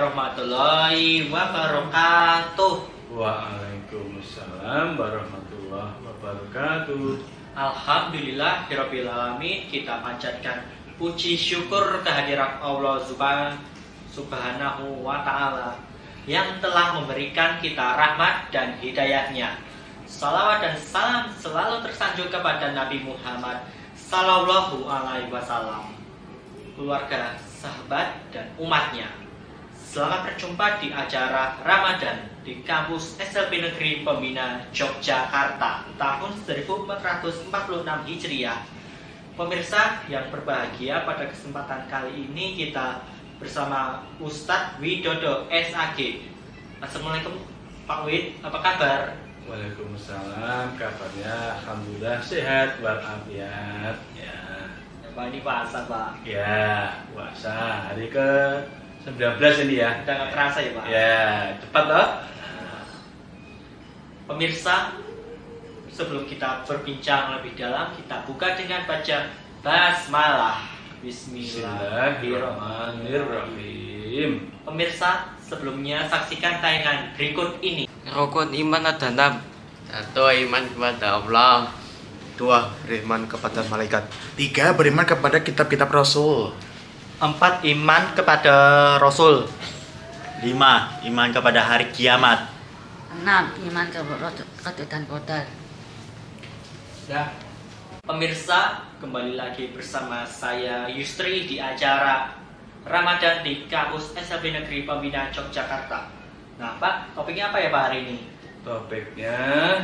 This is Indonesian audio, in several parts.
warahmatullahi wabarakatuh. Waalaikumsalam warahmatullahi wabarakatuh. Alhamdulillahirabbil alamin. Kita panjatkan puji syukur kehadirat Allah Subhanahu wa ta'ala yang telah memberikan kita rahmat dan hidayahnya. Salawat dan salam selalu tersanjung kepada Nabi Muhammad sallallahu alaihi wasallam, keluarga, sahabat, dan umatnya. Selamat berjumpa di acara Ramadan di kampus SLB Negeri Pembina Yogyakarta tahun 1446 Hijriah. Pemirsa yang berbahagia, pada kesempatan kali ini kita bersama Ustadz Widodo SAG. Assalamualaikum Pak Wid, apa kabar? Waalaikumsalam, kabarnya alhamdulillah sehat walafiat. Ya. Pak, ini puasa Pak. Ya, puasa hari ke 19 ini ya. Udah gak terasa ya Pak? Ya, cepat toh. Pemirsa, sebelum kita berbincang lebih dalam, kita buka dengan baca basmalah. Bismillahirrahmanirrahim. Pemirsa, sebelumnya saksikan tayangan berikut ini. Rukun iman ada 6. 1. Iman kepada Allah. 2. Beriman kepada malaikat. 3. Beriman kepada kitab-kitab Rasul. 4. Iman kepada Rasul. 5. Iman kepada hari kiamat. 6. Iman kepada dan qadar. Ya. Pemirsa, kembali lagi bersama saya Yustri di acara Ramadan di kampus SLB Negeri Pembina Yogyakarta. Nah Pak, topiknya apa ya Pak hari ini? Topiknya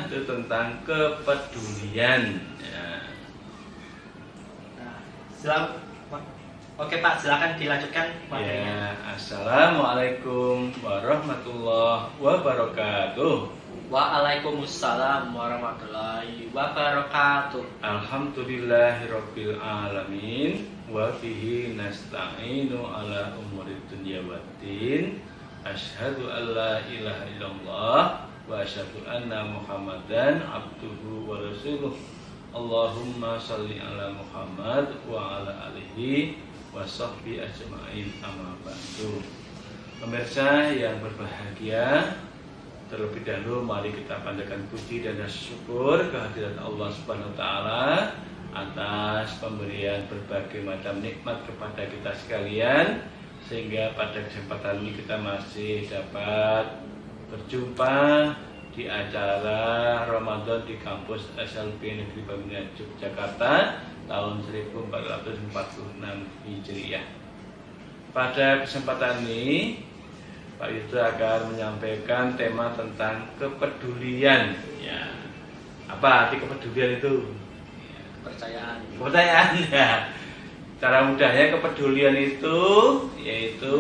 itu tentang kepedulian. Ya. Nah, Oke Pak, silakan dilanjutkan materinya. Ya, assalamualaikum warahmatullahi wabarakatuh. Waalaikumsalam warahmatullahi wabarakatuh. Alhamdulillahirabbil alamin wa bihi nasta'inu ala umuri dunya waddin. Asyhadu an la ilaha illallah wa asyhadu anna Muhammadan abduhu wa rasuluh. Allahumma shalli ala Muhammad wa ala alihi wa sahbihi ajma'in, amma ba'du. Pemirsa yang berbahagia, terlebih dahulu mari kita panjatkan puji dan syukur kehadirat Allah Subhanahu wa taala atas pemberian berbagai macam nikmat kepada kita sekalian, sehingga pada kesempatan ini kita masih dapat berjumpa di acara Ramadan di kampus SLB Negeri Pembina Yogyakarta tahun 1446 Hijriah. Pada kesempatan ini Pak Yudo akan menyampaikan tema tentang kepedulian. Ya. Apa arti kepedulian itu? Kepercayaan. Ya. Cara mudahnya kepedulian itu yaitu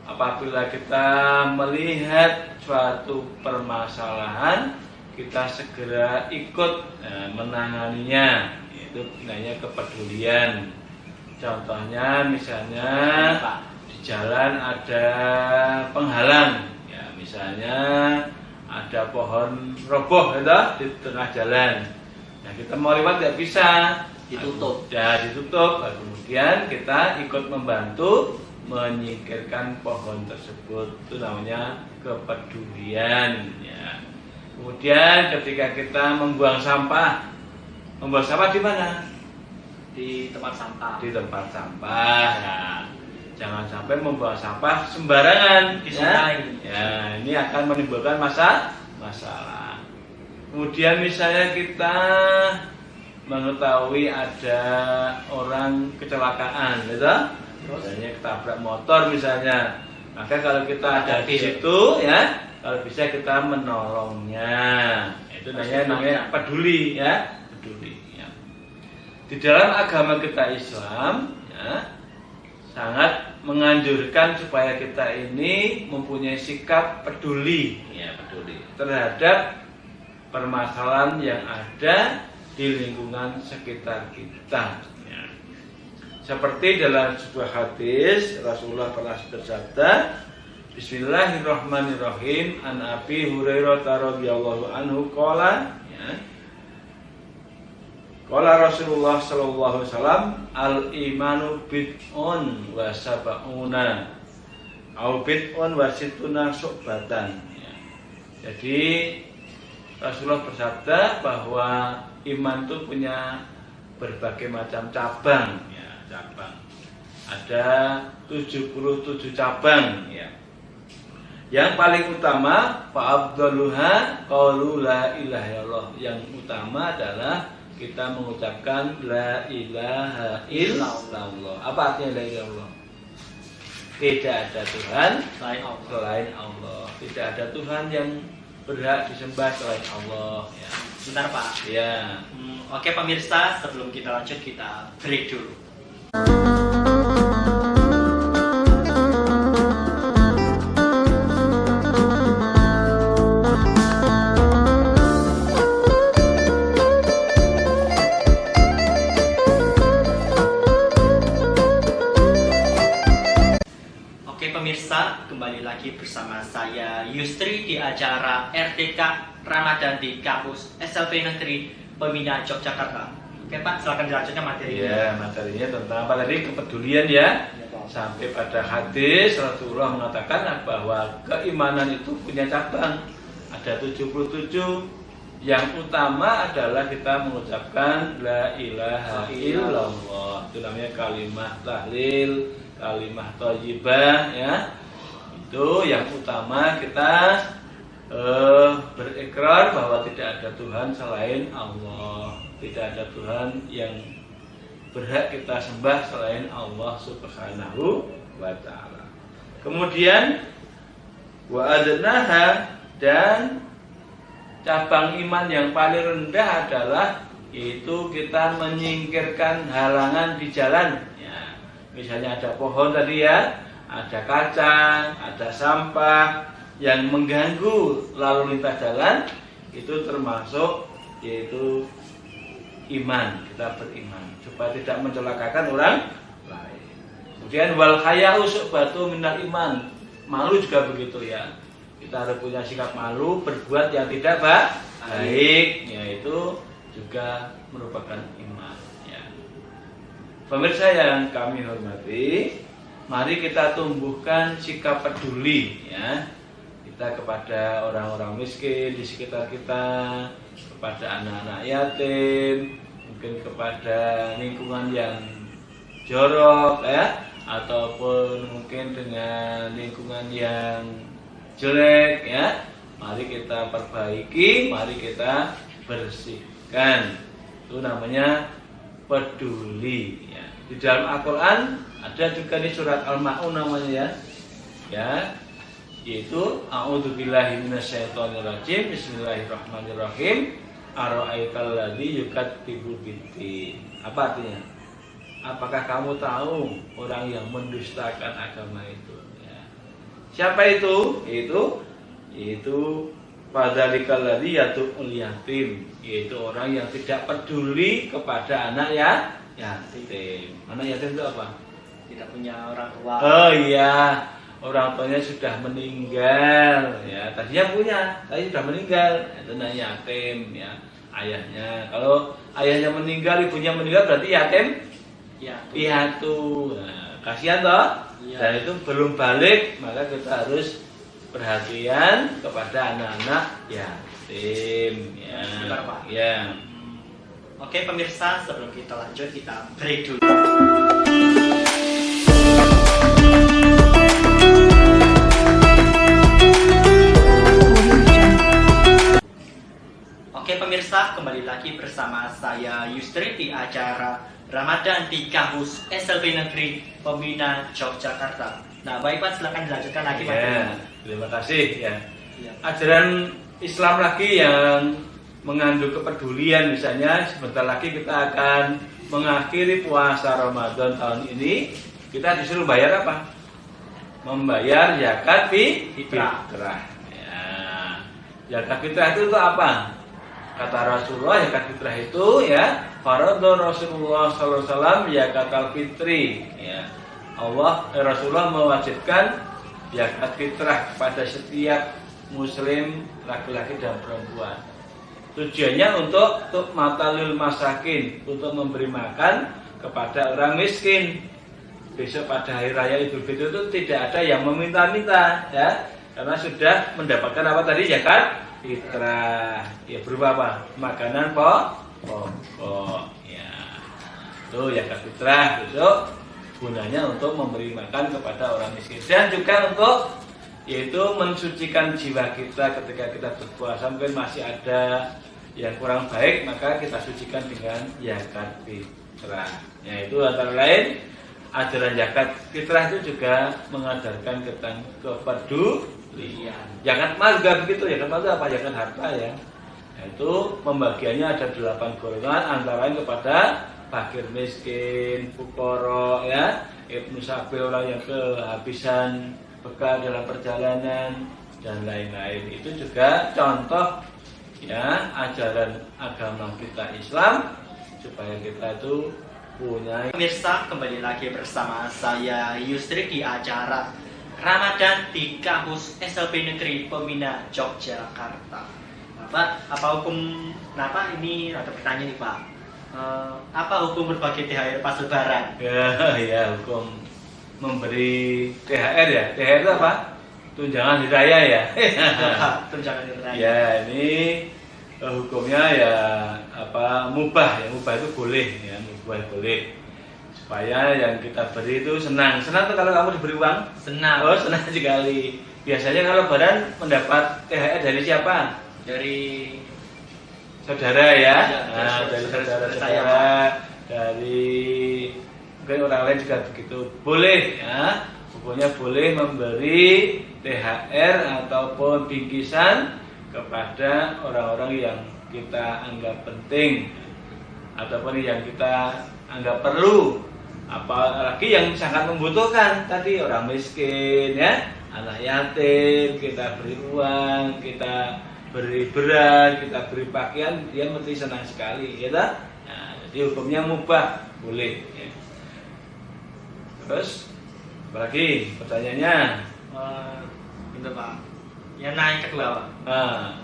apabila kita melihat suatu permasalahan, kita segera ikut menanganinya. Itu namanya kepedulian. Contohnya misalnya di jalan ada penghalang, ya misalnya ada pohon roboh di tengah jalan. Nah kita mau lewat tidak bisa, ditutup. Ya ditutup. Kemudian kita ikut membantu menyingkirkan pohon tersebut. Itu namanya kepedulian. Ya. Kemudian ketika kita membuang sampah di mana? Di tempat sampah. Di tempat sampah. Ya. Jangan sampai membuang sampah sembarangan. Ya, ini akan menimbulkan masalah. Kemudian misalnya kita mengetahui ada orang kecelakaan, gitu. Misalnya ketabrak motor misalnya. Maka kalau kita ada di situ, ya, kalau bisa kita menolongnya. Itu namanya peduli, ya. Peduli. Ya. Di dalam agama kita Islam, ya, sangat menganjurkan supaya kita ini mempunyai sikap peduli, ya, peduli terhadap permasalahan yang ada di lingkungan sekitar kita. Ya. Seperti dalam sebuah hadis Rasulullah pernah bersabda, Bismillahirrahmanirrahim, an Abi Hurairah radhiyallahu anhu qala, ya, qala Rasulullah sallallahu alaihi wasallam, al imanu bid'un wa sab'una au bid'un wasituna syu'batan. Ya. Jadi Rasulullah bersabda bahwa iman itu punya berbagai macam cabang, ya, cabang. Ada 77 cabang, ya. Yang paling utama fa'abdaluha qaulu la ilaha illallah. Yang utama adalah kita mengucapkan la ilaha illallah. Apa artinya la ilaha illallah? Tidak ada Tuhan selain Allah. Tidak ada Tuhan yang berhak disembah selain Allah. Ya. Sebentar Pak. Ya. Oke pemirsa, sebelum kita lanjut kita break dulu. Pemirsa, kembali lagi bersama saya Yustri di acara RTK Ramadan di kampus SLP Negeri Pembina Yogyakarta. Oke Pak, silakan dilanjutkan materinya. Ya, materinya tentang apa tadi? Kepedulian ya. Sampai pada hadis Rasulullah mengatakan bahwa keimanan itu punya cabang. Ada 77. Yang utama adalah kita mengucapkan la ilaha illallah. Itu namanya kalimat tahlil, kalimah thayyibah, ya. Itu yang utama, kita berikrar bahwa tidak ada Tuhan selain Allah. Tidak ada Tuhan yang berhak kita sembah selain Allah Subhanahu wa ta'ala. Kemudian wa adnaha, dan cabang iman yang paling rendah adalah yaitu kita menyingkirkan halangan di jalan. Ya, misalnya ada pohon tadi ya, ada kaca, ada sampah yang mengganggu lalu lintas jalan, itu termasuk yaitu iman. Kita beriman supaya tidak mencelakakan orang lain. Kemudian wal haya'u syu'batu minal iman. Malu juga begitu ya. Kita harus punya sikap malu, berbuat yang tidak baik, yaitu juga merupakan iman. Ya. Pemirsa yang kami hormati, mari kita tumbuhkan sikap peduli, ya, kita kepada orang-orang miskin di sekitar kita, kepada anak-anak yatim, mungkin kepada lingkungan yang jorok, ya, ataupun mungkin dengan lingkungan yang jelek, ya. Mari kita perbaiki, mari kita bersihkan. Itu namanya peduli, ya. Di dalam Al-Qur'an ada juga nih surat Al-Ma'un namanya, ya. Ya, yaitu a'udzubillahi minasyaitonirrajim, bismillahirrahmanirrahim, ara'aital ladzi yukadzibu biddin. Apa artinya? Apakah kamu tahu orang yang mendustakan agama itu? Siapa itu? Yaitu padzalikal ladzi yatu'ul yatim, yaitu orang yang tidak peduli kepada anak yatim. Anak yatim itu apa? Tidak punya orang tua. Oh iya, orang tuanya sudah meninggal, ya. Tadinya punya, tapi sudah meninggal. Itu anak yatim, ya. Ayahnya. Kalau ayahnya meninggal, ibunya meninggal, berarti yatim. Piatu. Nah, kasihan toh? Ya. Dan itu belum balik, maka kita harus perhatian kepada anak-anak yatim. Ya. Sebentar, Pak. Ya. Oke pemirsa, sebelum kita lanjut kita break dulu. Oke pemirsa, kembali lagi bersama saya Yustri di acara Ramadan di kampus SLP Negeri Pembina Yogyakarta. Nah, baik Pak, silakan dilanjutkan lagi Pak. Ya, terima kasih ya. Ajaran Islam lagi yang mengandung kepedulian, misalnya sebentar lagi kita akan mengakhiri puasa Ramadan tahun ini. Kita disuruh bayar apa? Membayar zakat fitrah. Ya. Zakat fitrah itu apa? Kata Rasulullah, zakat fitrah itu ya, faradha Rasulullah sallallahu alaihi wasallam zakatul fitri, ya. Rasulullah mewajibkan zakat fitrah kepada setiap muslim laki-laki dan perempuan. Tujuannya untuk matalil masakin, untuk memberi makan kepada orang miskin. besok pada hari raya Idul Fitri itu tidak ada yang meminta-minta ya, karena sudah mendapatkan apa tadi zakat fitrah ya, berupa apa? Makanan pokok ya. Itu zakat fitrah besok gunanya untuk memberi makan kepada orang miskin dan juga untuk yaitu mensucikan jiwa kita ketika kita berpuasa. Mungkin masih ada yang kurang baik, maka kita sucikan dengan zakat fitrah. Ya, itu antara lain ajaran zakat fitrah itu juga mengajarkan tentang kepedulian. Zakat mal juga begitu. Zakat mal itu apa? Zakat harta ya. Yaitu pembagiannya ada 8 golongan, antara lain kepada fakir miskin, fukara ya, ibnu sabil, orang yang kehabisan bekal dalam perjalanan dan lain-lain. Itu juga contoh ya ajaran agama kita Islam supaya kita itu punya. Pemirsa, kembali lagi bersama saya Yusri di acara Ramadan di kampus SLB Negeri Pembina Yogyakarta. Pak, apa hukum? Kenapa ini ada pertanyaan nih Pak? Apa hukum berbagi THR pas Lebaran? Ya, hukum memberi THR ya. THR itu apa? Tunjangan hari raya ya. Tunjangan hari raya. Ya, ini hukumnya ya apa mubah ya. Mubah itu boleh ya, mubah boleh. Supaya yang kita beri itu senang. Senang tuh kalau kamu diberi uang? Senang. Oh, senang sekali. Biasanya kalau Lebaran mendapat THR dari siapa? Dari saudara ya. Ya, Dari saudara-saudara, saya, dari mungkin orang lain juga begitu. Boleh ya. Pokoknya boleh memberi THR ataupun bingkisan kepada orang-orang yang kita anggap penting ataupun yang kita anggap perlu, apalagi yang sangat membutuhkan tadi, orang miskin ya, anak yatim, kita beri uang, kita beri beras, kita beri pakaian, dia mesti senang sekali ya. Nah, jadi hukumnya mubah, boleh ya. Terus apalagi pertanyaannya? Gitu Pak. Yang naik kedua Pak.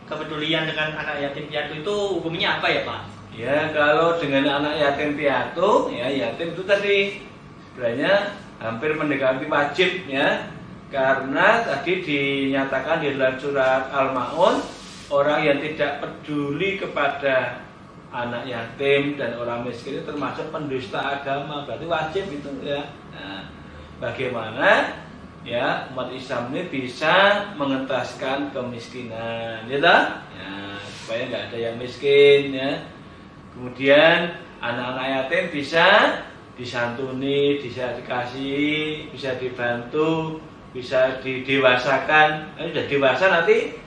Kepedulian dengan anak yatim piatu itu hukumnya apa ya Pak? Ya, kalau dengan anak yatim piatu, ya yatim itu tadi sebenarnya hampir mendekati wajib ya, karena tadi dinyatakan di dalam surat Al-Maun, orang yang tidak peduli kepada anak yatim dan orang miskin itu termasuk pendusta agama, berarti wajib itu ya. Nah, bagaimana ya umat Islam ini bisa mengentaskan kemiskinan, ya toh? Ya, supaya nggak ada yang miskin ya. Kemudian anak-anak yatim bisa disantuni, bisa dikasih, bisa dibantu, bisa didewasakan. Sudah dewasa nanti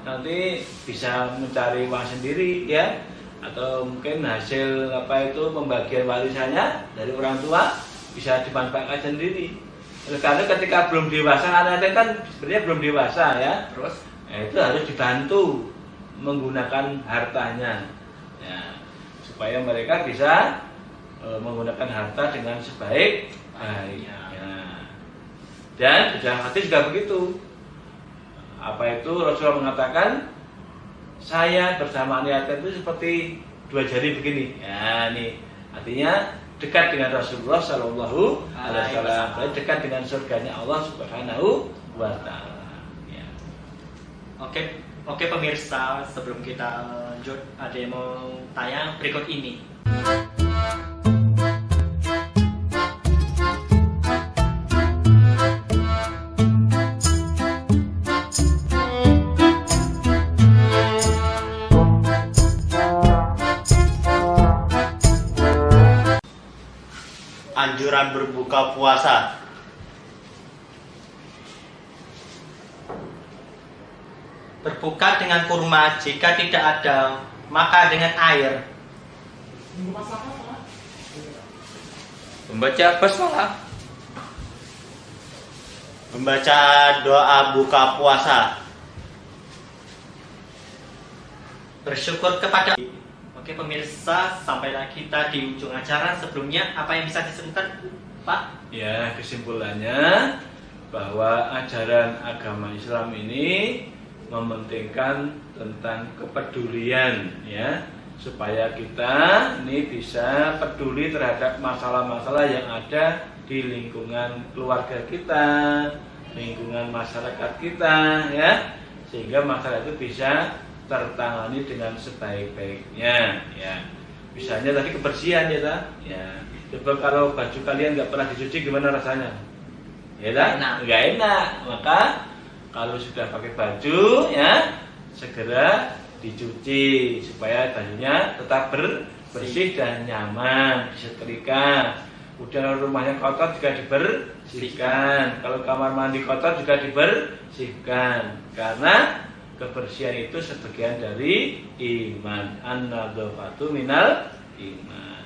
nanti bisa mencari uang sendiri ya, atau mungkin hasil pembagian warisannya dari orang tua bisa dimanfaatkan sendiri. Karena ketika belum dewasa, anak-anak kan sebenarnya belum dewasa ya, Terus itu harus dibantu menggunakan hartanya ya, supaya mereka bisa menggunakan harta dengan sebaik-baiknya. Dan dalam hadis juga begitu. Apa itu Rasulullah mengatakan, saya bersama anak yatim itu seperti 2 jari begini. Ya, ini artinya dekat dengan Rasulullah Sallallahu Alaihi Wasallam, dekat dengan surganya Allah Subhanahu Wa Taala. Ya. Oke pemirsa, sebelum kita lanjut, ada yang mau tanya berikut ini. Anjuran berbuka puasa. Berbuka dengan kurma, jika tidak ada maka dengan air. Membaca basmalah. Membaca doa buka puasa. Bersyukur kepada. Oke pemirsa, sampailah kita di ujung acara. Sebelumnya apa yang bisa disebutkan Pak? Ya, kesimpulannya bahwa ajaran agama Islam ini mementingkan tentang kepedulian ya, supaya kita ini bisa peduli terhadap masalah-masalah yang ada di lingkungan keluarga kita, lingkungan masyarakat kita, ya, sehingga masalah itu bisa tertangani dengan sebaik-baiknya, ya. Misalnya tadi kebersihan, ya, ta? Ya. Coba kalau baju kalian nggak pernah dicuci, gimana rasanya? Ya, ta? Nggak enak. Maka kalau sudah pakai baju, ya, segera dicuci supaya bajunya tetap bersih dan nyaman, disetrika. Kemudian rumahnya kotor juga dibersihkan. Kalau kamar mandi kotor juga dibersihkan. Karena kebersihan itu sebagian dari iman. An-nadzafatu minal iman.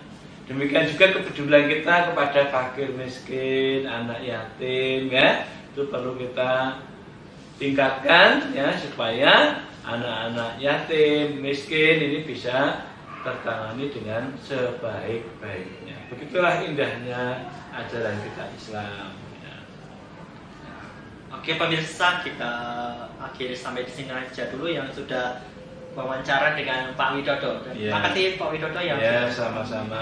Demikian juga kepedulian kita kepada fakir miskin, anak yatim, ya. Itu perlu kita tingkatkan, ya, supaya anak-anak yatim, miskin ini bisa tertangani dengan sebaik-baiknya. Begitulah indahnya ajaran kita Islam. Ya. Oke pemirsa, kita akhiri sampai di sini aja dulu yang sudah wawancara dengan Pak Widodo. Ya. Terima kasih Pak Widodo yang Ya, sama-sama.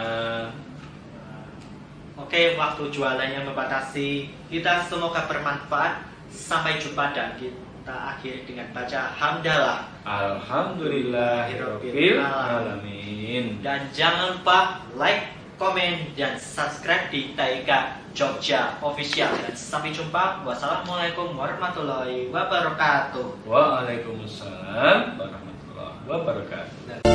Oke, waktu jualannya membatasi. Kita semoga bermanfaat. Sampai jumpa dan kita akhiri dengan baca hamdalah. Alhamdulillahirabbil alamin. Dan jangan lupa like, komen, dan subscribe di Taika Jogja Official. Dan sampai jumpa. Wassalamualaikum warahmatullahi wabarakatuh. Waalaikumsalam warahmatullahi wabarakatuh.